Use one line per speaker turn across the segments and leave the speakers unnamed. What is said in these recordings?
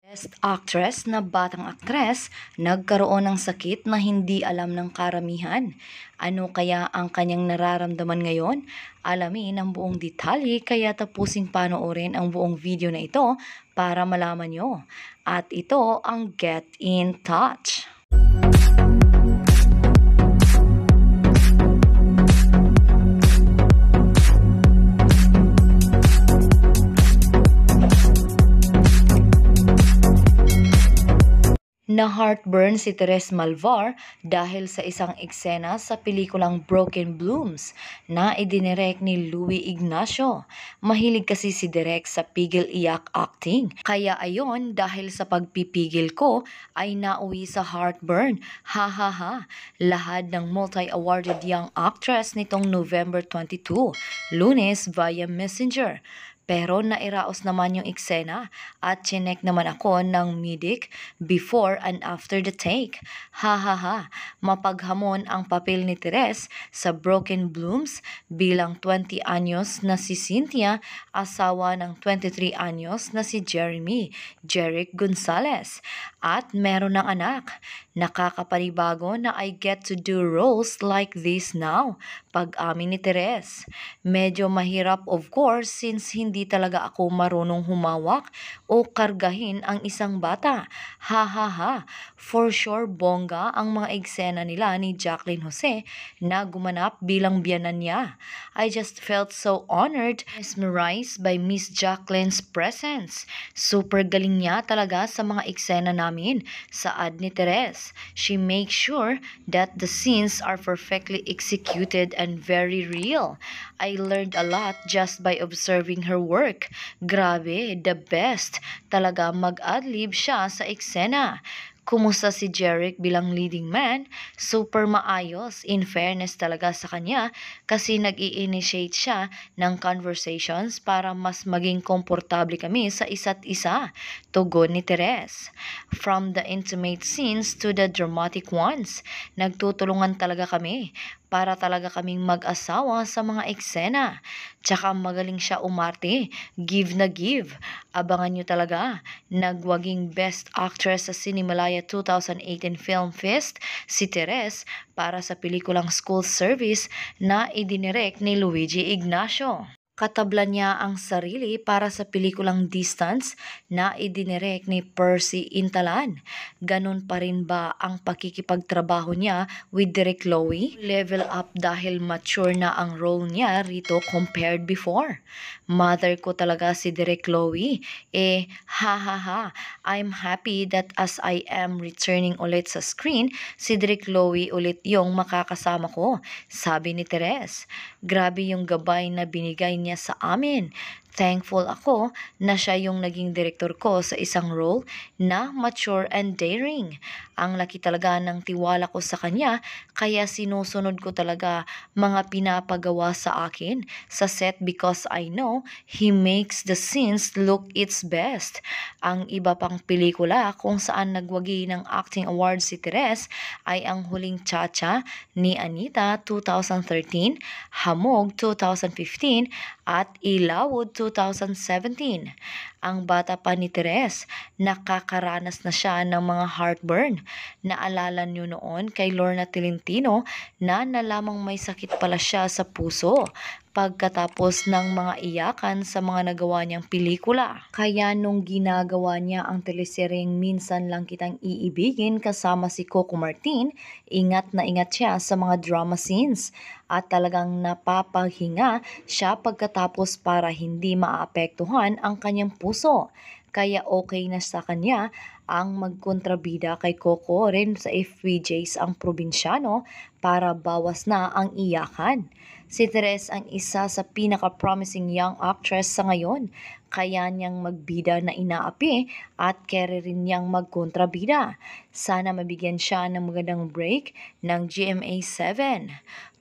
Best Actress na batang aktres nagkaroon ng sakit na hindi alam ng karamihan. Ano kaya ang kanyang nararamdaman ngayon? Alamin ang buong detalye kaya tapusing panoorin ang buong video na ito para malaman nyo. At ito ang Get in Touch. Na-heartburn si Teres Malvar dahil sa isang eksena sa pelikulang Broken Blooms na idinirect ni Louie Ignacio. Mahilig kasi si Direk sa pigil-iyak acting. Kaya ayon, dahil sa pagpipigil ko ay nauwi sa heartburn. Ha ha ha! Lahad ng multi-awarded young actress nitong November 22, Lunes via Messenger. Pero nairaos naman yung eksena at chinek naman ako ng medic before and after the take. Ha ha ha, mapaghamon ang papel ni Teres sa Broken Blooms bilang 20 anyos na si Cynthia, asawa ng 23 anyos na si Jeremy, Jeric Gonzalez. At meron ng anak. Nakakapanibago na I get to do roles like this now, pag-amin ni Teres. Medyo mahirap of course since hindi talaga ako marunong humawak o kargahin ang isang bata. Ha ha ha, for sure bongga ang mga eksena nila ni Jacqueline Jose na gumanap bilang biyanan niya. I just felt so honored, mesmerized by Miss Jacqueline's presence. Super galing niya talaga sa mga eksena namin, saad ni Teres. She makes sure that the scenes are perfectly executed and very real. I learned a lot just by observing her work. Grabe, the best. Talaga mag-adlib siya sa eksena. Kumusta si Jeric bilang leading man? Super maayos. In fairness talaga sa kanya kasi nag-i-initiate siya ng conversations para mas maging komportable kami sa isa't isa. Tugon ni Teres. From the intimate scenes to the dramatic ones, nagtutulungan talaga kami para talaga kaming mag-asawa sa mga eksena. Tsaka magaling siya umarte. Give na give. Abangan nyo talaga. Nagwaging Best Actress sa Cinemalaya 2018 Film Fest si Teres para sa pelikulang School Service na idinirect ni Luigi Ignacio. Katablan niya ang sarili para sa pelikulang Distance na idinirect ni Percy Intalan. Ganun pa rin ba ang pakikipagtrabaho niya with Direk Lowy? Level up dahil mature na ang role niya rito compared before. Mother ko talaga si Direk Lowy. Ha ha ha, I'm happy that as I am returning ulit sa screen, si Direk Lowy ulit yung makakasama ko, sabi ni Teres. Grabe yung gabay na binigay niya sa amin. Thankful ako na siya yung naging direktor ko sa isang role na mature and daring. Ang laki talaga ng tiwala ko sa kanya kaya sinusunod ko talaga mga pinapagawa sa akin sa set because I know he makes the scenes look its best. Ang iba pang pelikula kung saan nagwagi ng acting award si Teres ay ang Huling Chacha ni Anita 2013, Hamog 2015 at Ilawod 2017. Ang bata pa ni Teres, nakakaranas na siya ng mga heartburn. Naalala niyo noon kay Lorna Tolentino na nalamang may sakit pala siya sa puso pagkatapos ng mga iyakan sa mga nagawa niyang pelikula. Kaya nung ginagawa niya ang teleseryeng Minsan Lang Kitang Iibigin kasama si Coco Martin, ingat na ingat siya sa mga drama scenes at talagang napapaghinga siya pagkatapos para hindi maapektuhan ang kanyang puso. Kaya okay na sa kanya ang magkontrabida kay Coco rin sa FVJs ang probinsyano para bawas na ang iyakan. Si Teres ang isa sa pinaka-promising young actress sa ngayon. Kaya niyang magbida na inaapi at kere rin niyang magkontrabida. Sana mabigyan siya ng magandang break ng GMA7.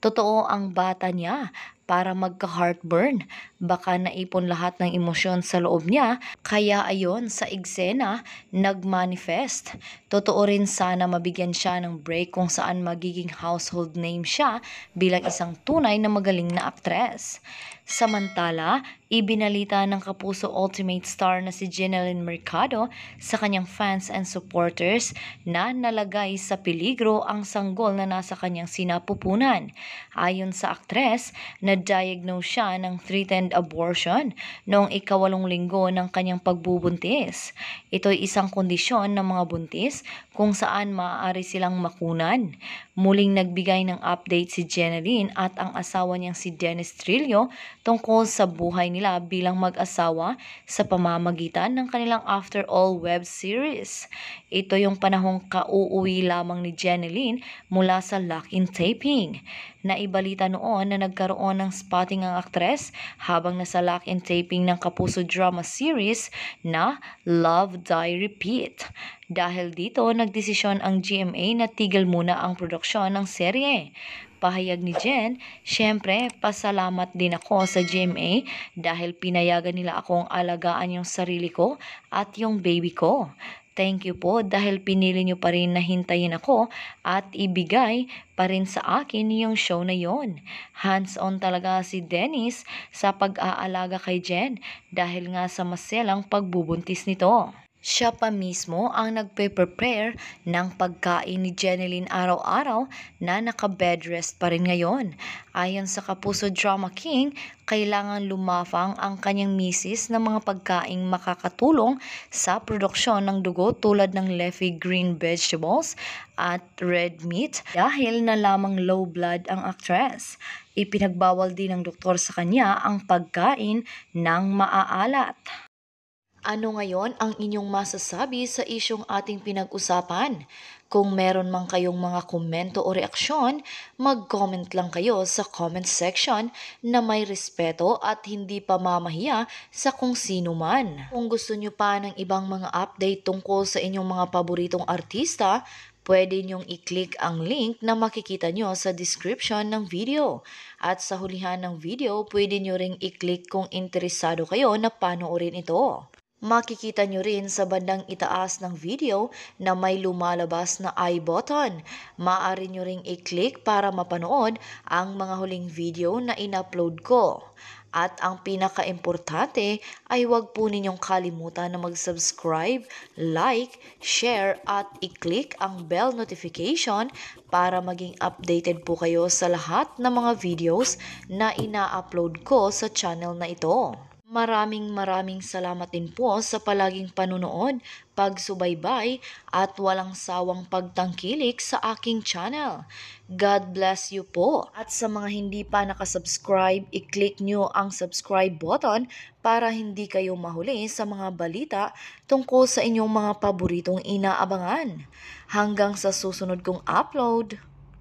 Totoo ang bata niya para magka-heartburn. Baka naipon lahat ng emosyon sa loob niya, kaya ayon sa eksena, nagmanifest. Totoo rin sana mabigyan siya ng break kung saan magiging household name siya bilang isang tunay na magaling na aktres. Samantala, Ibinalita ng Kapuso Ultimate star na si Jeneline Mercado sa kanyang fans and supporters na nalagay sa peligro ang sanggol na nasa kanyang sinapupunan. Ayon sa aktres, na-diagnose siya ng threatened abortion noong ika-8 linggo ng kanyang pagbubuntis. Ito'y isang kondisyon ng mga buntis kung saan maaari silang makunan. Muling nagbigay ng update si Jeneline at ang asawa niyang si Dennis Trillo tungkol sa buhay nila bilang mag-asawa sa pamamagitan ng kanilang After All web series. Ito yung panahong kauuwi lamang ni Jeneline mula sa lock-in taping. Naibalita noon na nagkaroon ng spotting ang aktres habang nasa lock-in taping ng Kapuso drama series na Love, Die, Repeat. Dahil dito, nagdesisyon ang GMA na tigil muna ang produksyon ng serye. Pahayag ni Jen, "Syempre, pasalamat din ako sa GMA dahil pinayagan nila akong alagaan yung sarili ko at yung baby ko. Thank you po dahil pinili niyo pa rin na hintayin ako at ibigay pa rin sa akin yung show na yon." Hands-on talaga si Dennis sa pag-aalaga kay Jen dahil nga sa maselang pagbubuntis nito. Siya pa mismo ang nagpe-prepare ng pagkain ni Jeneline araw-araw na naka-bed rest pa rin ngayon. Ayon sa Kapuso Drama King, kailangan lumafang ang kanyang misis ng mga pagkaing makakatulong sa produksyon ng dugo tulad ng leafy green vegetables at red meat dahil na lamang low blood ang actress. Ipinagbawal din ng doktor sa kanya ang pagkain ng maaalat. Ano ngayon ang inyong masasabi sa isyong ating pinag-usapan? Kung meron man kayong mga komento o reaksyon, mag-comment lang kayo sa comment section na may respeto at hindi pa mamahiya sa kung sino man. Kung gusto nyo pa ng ibang mga update tungkol sa inyong mga paboritong artista, pwede nyong i-click ang link na makikita nyo sa description ng video. At sa hulihan ng video, pwede nyo ring i-click kung interesado kayo na panoorin ito. Makikita nyo rin sa bandang itaas ng video na may lumalabas na I button. Maaari nyo ring i-click para mapanood ang mga huling video na in-upload ko. At ang pinaka-importante ay huwag po ninyong kalimutan na mag-subscribe, like, share at i-click ang bell notification para maging updated po kayo sa lahat ng mga videos na ina-upload ko sa channel na ito. Maraming salamat din po sa palaging panunood, pagsubaybay at walang sawang pagtangkilik sa aking channel. God bless you po. At sa mga hindi pa nakasubscribe, i-click nyo ang subscribe button para hindi kayo mahuli sa mga balita tungkol sa inyong mga paboritong inaabangan. Hanggang sa susunod kong upload.